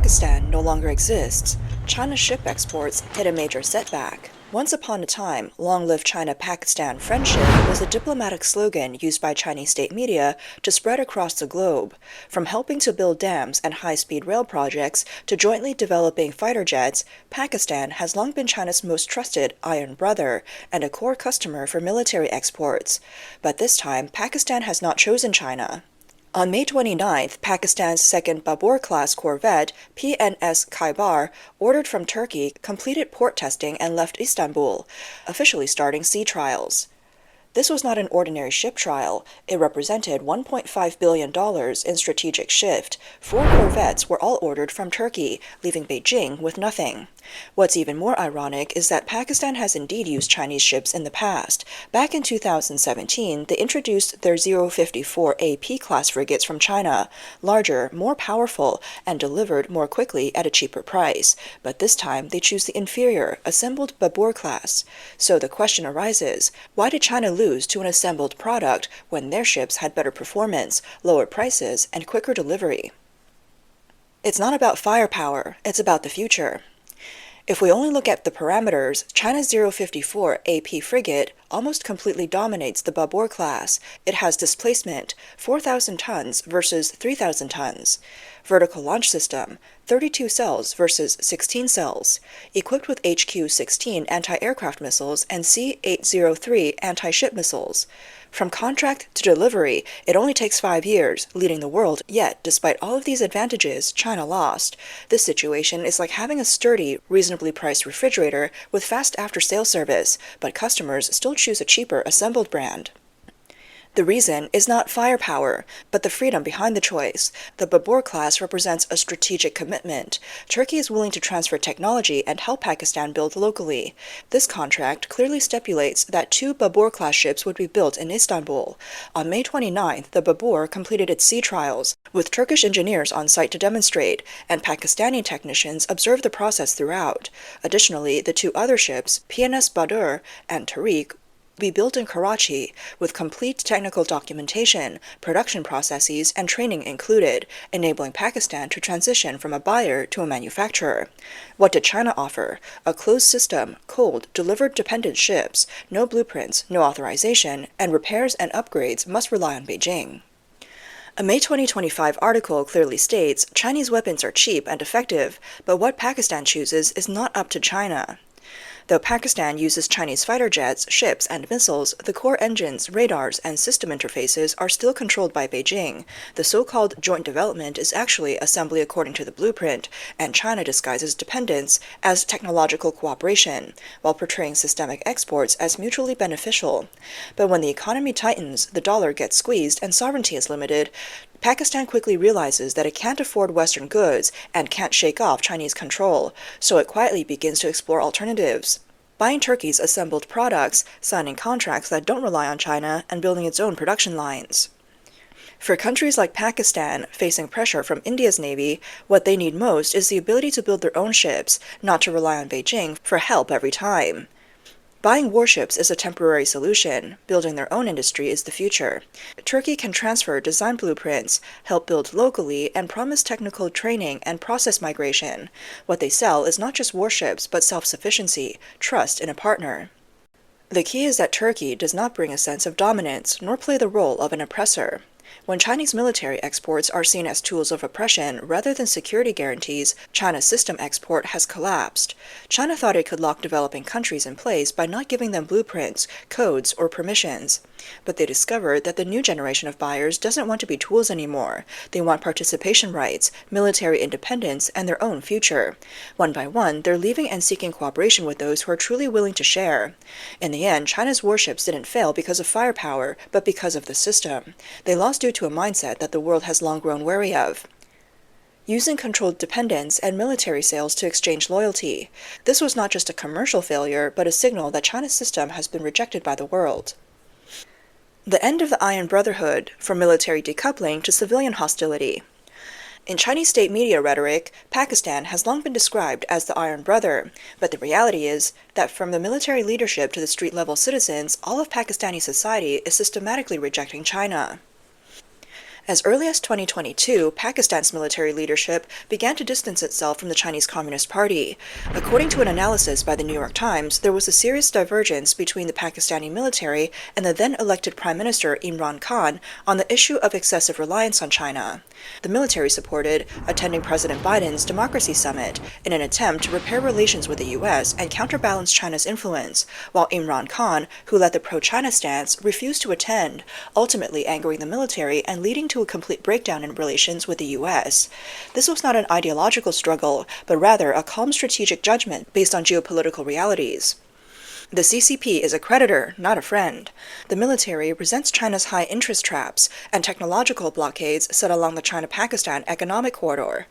Pakistan no longer exists, China's ship exports hit a major setback. Once upon a time, long live China-Pakistan friendship was a diplomatic slogan used by Chinese state media to spread across the globe. From helping to build dams and high-speed rail projects to jointly developing fighter jets, Pakistan has long been China's most trusted iron brother and a core customer for military exports. But this time, Pakistan has not chosen China. On May 29th, Pakistan's second Babur-class corvette, PNS Khaibar, ordered from Turkey, completed port testing and left Istanbul, officially starting sea trials. This was not an ordinary ship trial. It represented $1.5 billion in strategic shift. 4 corvettes were all ordered from Turkey, leaving Beijing with nothing. What's even more ironic is that Pakistan has indeed used Chinese ships in the past. Back in 2017, they introduced their 054 AP-class frigates from China, larger, more powerful, and delivered more quickly at a cheaper price. But this time, they choose the inferior, assembled Babur-class. So the question arises, why did China lose to an assembled product when their ships had better performance, lower prices, and quicker delivery? It's not about firepower, it's about the future. If we only look at the parameters, China's 054 AP frigate almost completely dominates the Babur class. It has displacement, 4,000 tons versus 3,000 tons. Vertical launch system, 32 cells versus 16 cells. Equipped with HQ-16 anti-aircraft missiles and C-803 anti-ship missiles. From contract to delivery, it only takes 5 years, leading the world, yet, despite all of these advantages, China lost. This situation is like having a sturdy, reasonably priced refrigerator with fast after-sales service, but customers still choose a cheaper assembled brand. The reason is not firepower, but the freedom behind the choice. The Babur class represents a strategic commitment. Turkey is willing to transfer technology and help Pakistan build locally. This contract clearly stipulates that 2 Babur class ships would be built in Istanbul. On May 29th, the Babur completed its sea trials, with Turkish engineers on site to demonstrate, and Pakistani technicians observed the process throughout. Additionally, the 2 other ships, PNS Badur and Tariq, be built in Karachi, with complete technical documentation, production processes, and training included, enabling Pakistan to transition from a buyer to a manufacturer. What did China offer? A closed system, cold, delivered dependent ships, no blueprints, no authorization, and repairs and upgrades must rely on Beijing. A May 2025 article clearly states Chinese weapons are cheap and effective, but what Pakistan chooses is not up to China. Though Pakistan uses Chinese fighter jets, ships, and missiles, the core engines, radars, and system interfaces are still controlled by Beijing. The so-called joint development is actually assembly according to the blueprint, and China disguises dependence as technological cooperation, while portraying systemic exports as mutually beneficial. But when the economy tightens, the dollar gets squeezed, and sovereignty is limited, Pakistan quickly realizes that it can't afford Western goods and can't shake off Chinese control, so it quietly begins to explore alternatives. Buying Turkey's assembled products, signing contracts that don't rely on China, and building its own production lines. For countries like Pakistan, facing pressure from India's navy, what they need most is the ability to build their own ships, not to rely on Beijing for help every time. Buying warships is a temporary solution. Building their own industry is the future. Turkey can transfer design blueprints, help build locally, and promise technical training and process migration. What they sell is not just warships, but self-sufficiency, trust in a partner. The key is that Turkey does not bring a sense of dominance, nor play the role of an oppressor. When Chinese military exports are seen as tools of oppression rather than security guarantees, China's system export has collapsed. China thought it could lock developing countries in place by not giving them blueprints, codes, or permissions. But they discovered that the new generation of buyers doesn't want to be tools anymore. They want participation rights, military independence, and their own future. One by one, they're leaving and seeking cooperation with those who are truly willing to share. In the end, China's warships didn't fail because of firepower, but because of the system. They lost due to a mindset that the world has long grown wary of. Using controlled dependence and military sales to exchange loyalty. This was not just a commercial failure, but a signal that China's system has been rejected by the world. The end of the Iron Brotherhood, from military decoupling to civilian hostility. In Chinese state media rhetoric, Pakistan has long been described as the Iron Brother, but the reality is that from the military leadership to the street-level citizens, all of Pakistani society is systematically rejecting China. As early as 2022, Pakistan's military leadership began to distance itself from the Chinese Communist Party. According to an analysis by the New York Times, there was a serious divergence between the Pakistani military and the then-elected Prime Minister Imran Khan on the issue of excessive reliance on China. The military supported attending President Biden's Democracy Summit in an attempt to repair relations with the U.S. and counterbalance China's influence, while Imran Khan, who led the pro-China stance, refused to attend, ultimately angering the military and leading to a complete breakdown in relations with the U.S. This was not an ideological struggle, but rather a calm strategic judgment based on geopolitical realities. The CCP is a creditor, not a friend. The military resents China's high interest traps and technological blockades set along the China-Pakistan economic corridor.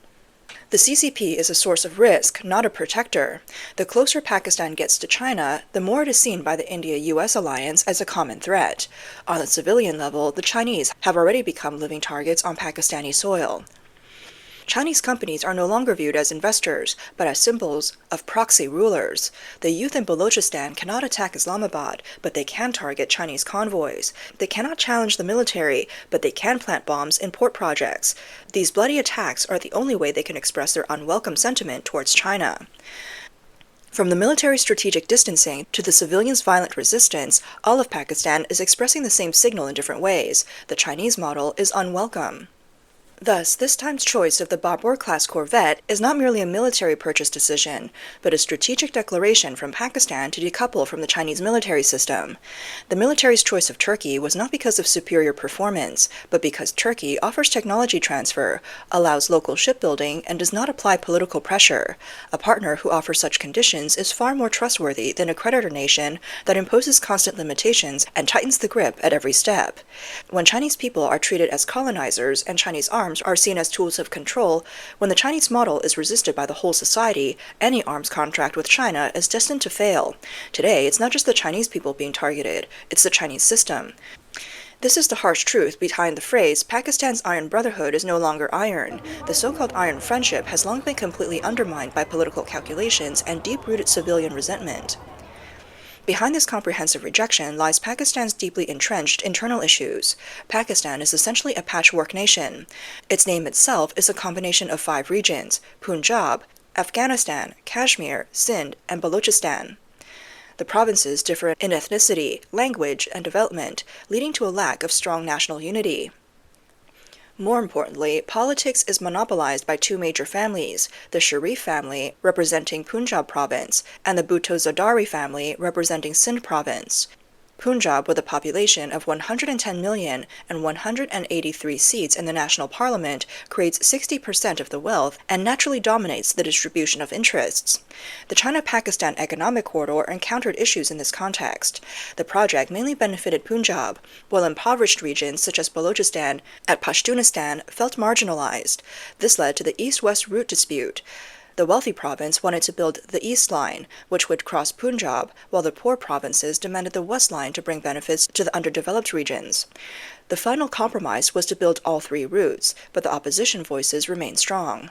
The CCP is a source of risk, not a protector. The closer Pakistan gets to China, the more it is seen by the India-US alliance as a common threat. On the civilian level, the Chinese have already become living targets on Pakistani soil. Chinese companies are no longer viewed as investors, but as symbols of proxy rulers. The youth in Balochistan cannot attack Islamabad, but they can target Chinese convoys. They cannot challenge the military, but they can plant bombs in port projects. These bloody attacks are the only way they can express their unwelcome sentiment towards China. From the military strategic distancing to the civilians' violent resistance, all of Pakistan is expressing the same signal in different ways. The Chinese model is unwelcome. Thus, this time's choice of the Babur-class corvette is not merely a military purchase decision, but a strategic declaration from Pakistan to decouple from the Chinese military system. The military's choice of Turkey was not because of superior performance, but because Turkey offers technology transfer, allows local shipbuilding, and does not apply political pressure. A partner who offers such conditions is far more trustworthy than a creditor nation that imposes constant limitations and tightens the grip at every step. When Chinese people are treated as colonizers and Chinese arms are seen as tools of control, when the Chinese model is resisted by the whole society, any arms contract with China is destined to fail. Today, it's not just the Chinese people being targeted, it's the Chinese system. This is the harsh truth behind the phrase, Pakistan's Iron Brotherhood is no longer iron. The so-called Iron Friendship has long been completely undermined by political calculations and deep-rooted civilian resentment. Behind this comprehensive rejection lies Pakistan's deeply entrenched internal issues. Pakistan is essentially a patchwork nation. Its name itself is a combination of 5 regions: Punjab, Afghanistan, Kashmir, Sindh, and Balochistan. The provinces differ in ethnicity, language, and development, leading to a lack of strong national unity. More importantly, politics is monopolized by 2 major families, the Sharif family, representing Punjab province, and the Bhutto Zardari family, representing Sindh province. Punjab, with a population of 110 million and 183 seats in the national parliament, creates 60% of the wealth and naturally dominates the distribution of interests. The China-Pakistan economic corridor encountered issues in this context. The project mainly benefited Punjab, while impoverished regions such as Balochistan and Pashtunistan felt marginalized. This led to the east-west route dispute. The wealthy province wanted to build the East Line, which would cross Punjab, while the poor provinces demanded the West Line to bring benefits to the underdeveloped regions. The final compromise was to build all 3 routes, but the opposition voices remained strong.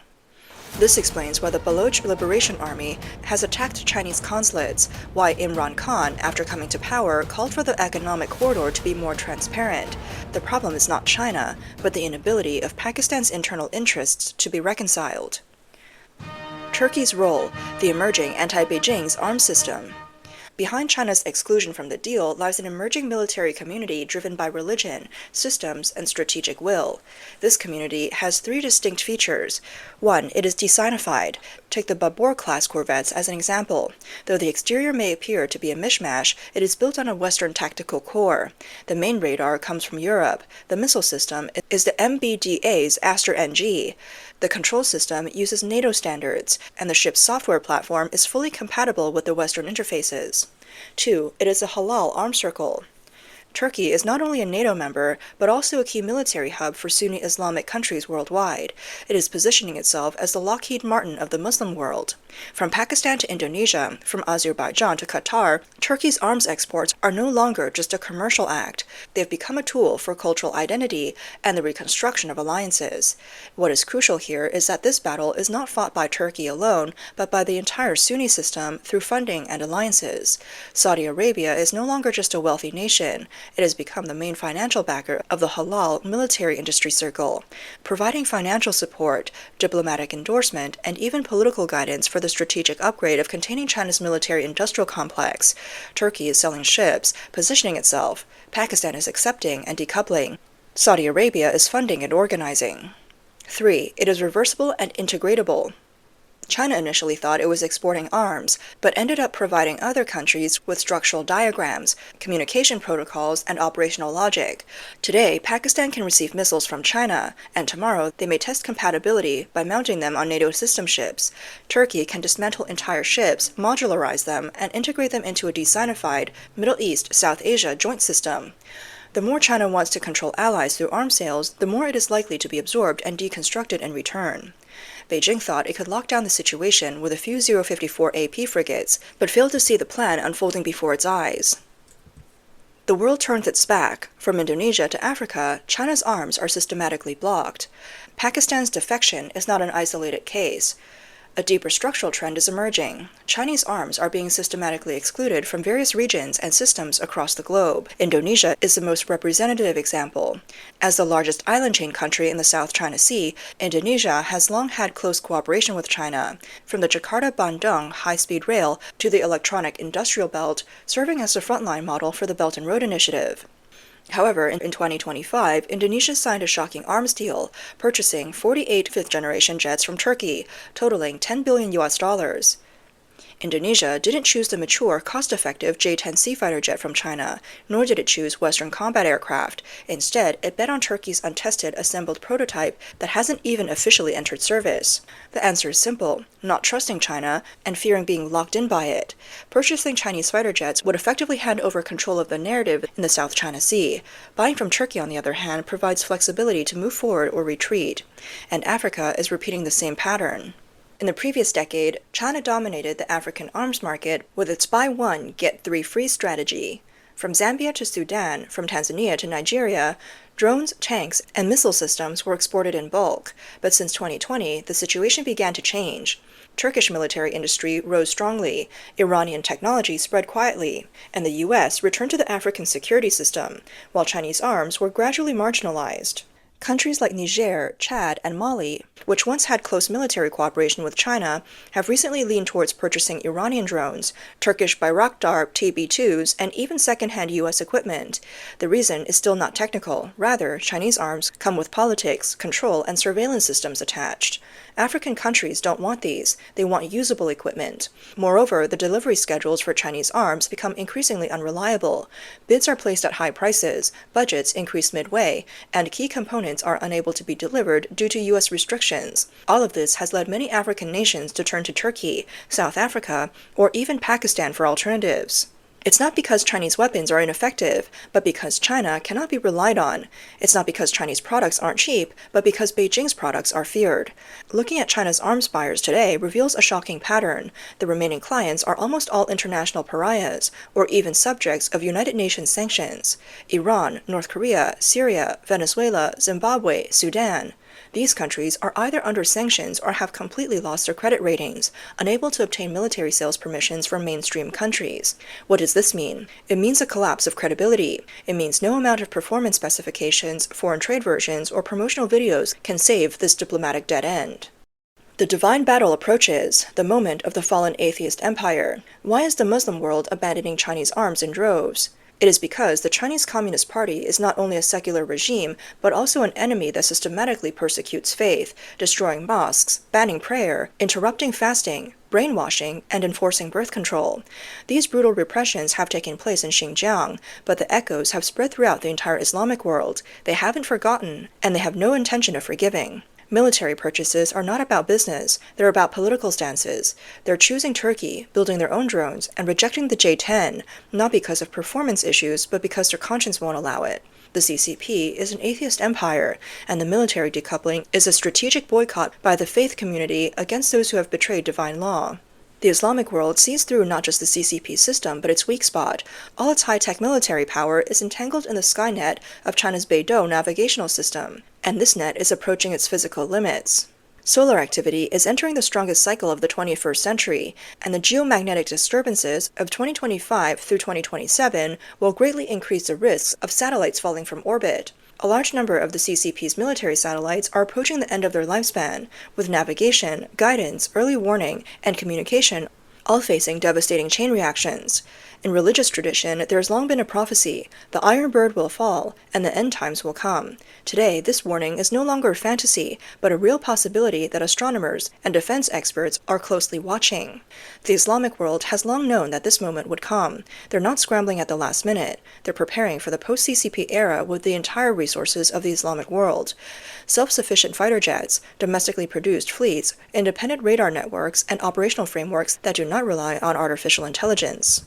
This explains why the Baloch Liberation Army has attacked Chinese consulates, why Imran Khan, after coming to power, called for the economic corridor to be more transparent. The problem is not China, but the inability of Pakistan's internal interests to be reconciled. Turkey's role, the emerging anti-Beijing's arms system. Behind China's exclusion from the deal lies an emerging military community driven by religion, systems, and strategic will. This community has 3 distinct features. 1. It is designified. Take the Babur-class corvettes as an example. Though the exterior may appear to be a mishmash, it is built on a Western tactical core. The main radar comes from Europe. The missile system is the MBDA's Aster-NG. The control system uses NATO standards, and the ship's software platform is fully compatible with the Western interfaces. 2. It is a halal arms circle. Turkey is not only a NATO member, but also a key military hub for Sunni Islamic countries worldwide. It is positioning itself as the Lockheed Martin of the Muslim world. From Pakistan to Indonesia, from Azerbaijan to Qatar, Turkey's arms exports are no longer just a commercial act. They have become a tool for cultural identity and the reconstruction of alliances. What is crucial here is that this battle is not fought by Turkey alone, but by the entire Sunni system through funding and alliances. Saudi Arabia is no longer just a wealthy nation. it has become the main financial backer of the halal military industry circle, providing financial support, diplomatic endorsement, and even political guidance for the strategic upgrade of containing China's military-industrial complex. Turkey is selling ships, positioning itself. Pakistan is accepting and decoupling. Saudi Arabia is funding and organizing. 3. It is reversible and integratable. China initially thought it was exporting arms, but ended up providing other countries with structural diagrams, communication protocols, and operational logic. Today, Pakistan can receive missiles from China, and tomorrow they may test compatibility by mounting them on NATO system ships. Turkey can dismantle entire ships, modularize them, and integrate them into a designified Middle East-South Asia joint system. The more China wants to control allies through arms sales, the more it is likely to be absorbed and deconstructed in return. Beijing thought it could lock down the situation with a few 054 AP frigates, but failed to see the plan unfolding before its eyes. The world turns its back. From Indonesia to Africa, China's arms are systematically blocked. Pakistan's defection is not an isolated case. A deeper structural trend is emerging. Chinese arms are being systematically excluded from various regions and systems across the globe. Indonesia is the most representative example. As the largest island chain country in the South China Sea, Indonesia has long had close cooperation with China, from the Jakarta-Bandung high-speed rail to the electronic industrial belt, serving as the frontline model for the Belt and Road Initiative. However, in 2025, Indonesia signed a shocking arms deal, purchasing 48 fifth-generation jets from Turkey, totaling $10 billion. Indonesia didn't choose the mature, cost-effective J-10C fighter jet from China, nor did it choose Western combat aircraft. Instead, it bet on Turkey's untested, assembled prototype that hasn't even officially entered service. The answer is simple: not trusting China and fearing being locked in by it. Purchasing Chinese fighter jets would effectively hand over control of the narrative in the South China Sea. Buying from Turkey, on the other hand, provides flexibility to move forward or retreat. And Africa is repeating the same pattern. In the previous decade, China dominated the African arms market with its buy one, get three free strategy. From Zambia to Sudan, from Tanzania to Nigeria, drones, tanks, and missile systems were exported in bulk. But since 2020, the situation began to change. Turkish military industry rose strongly, Iranian technology spread quietly, and the U.S. returned to the African security system, while Chinese arms were gradually marginalized. Countries like Niger, Chad, and Mali, which once had close military cooperation with China, have recently leaned towards purchasing Iranian drones, Turkish Bayraktar TB2s, and even second-hand U.S. equipment. The reason is still not technical. Rather, Chinese arms come with politics, control, and surveillance systems attached. African countries don't want these. They want usable equipment. Moreover, the delivery schedules for Chinese arms become increasingly unreliable. Bids are placed at high prices, budgets increase midway, and key components are unable to be delivered due to U.S. restrictions. All of this has led many African nations to turn to Turkey, South Africa, or even Pakistan for alternatives. It's not because Chinese weapons are ineffective, but because China cannot be relied on. It's not because Chinese products aren't cheap, but because Beijing's products are feared. Looking at China's arms buyers today reveals a shocking pattern. The remaining clients are almost all international pariahs, or even subjects of United Nations sanctions. Iran, North Korea, Syria, Venezuela, Zimbabwe, Sudan. These countries are either under sanctions or have completely lost their credit ratings, unable to obtain military sales permissions from mainstream countries. What does this mean? It means a collapse of credibility. It means no amount of performance specifications, foreign trade versions, or promotional videos can save this diplomatic dead end. The divine battle approaches, the moment of the fallen atheist empire. Why is the Muslim world abandoning Chinese arms in droves? It is because the Chinese Communist Party is not only a secular regime, but also an enemy that systematically persecutes faith, destroying mosques, banning prayer, interrupting fasting, brainwashing, and enforcing birth control. These brutal repressions have taken place in Xinjiang, but the echoes have spread throughout the entire Islamic world. They haven't forgotten, and they have no intention of forgiving. Military purchases are not about business, they're about political stances. They're choosing Turkey, building their own drones, and rejecting the J-10, not because of performance issues, but because their conscience won't allow it. The CCP is an atheist empire, and the military decoupling is a strategic boycott by the faith community against those who have betrayed divine law. The Islamic world sees through not just the CCP system, but its weak spot. All its high-tech military power is entangled in the Skynet of China's Beidou navigational system, and this net is approaching its physical limits. Solar activity is entering the strongest cycle of the 21st century, and the geomagnetic disturbances of 2025 through 2027 will greatly increase the risks of satellites falling from orbit. A large number of the CCP's military satellites are approaching the end of their lifespan, with navigation, guidance, early warning, and communication all facing devastating chain reactions. In religious tradition, there has long been a prophecy: the iron bird will fall, and the end times will come. Today, this warning is no longer a fantasy, but a real possibility that astronomers and defense experts are closely watching. The Islamic world has long known that this moment would come. They're not scrambling at the last minute. They're preparing for the post-CCP era with the entire resources of the Islamic world: self-sufficient fighter jets, domestically produced fleets, independent radar networks, and operational frameworks that do not rely on artificial intelligence.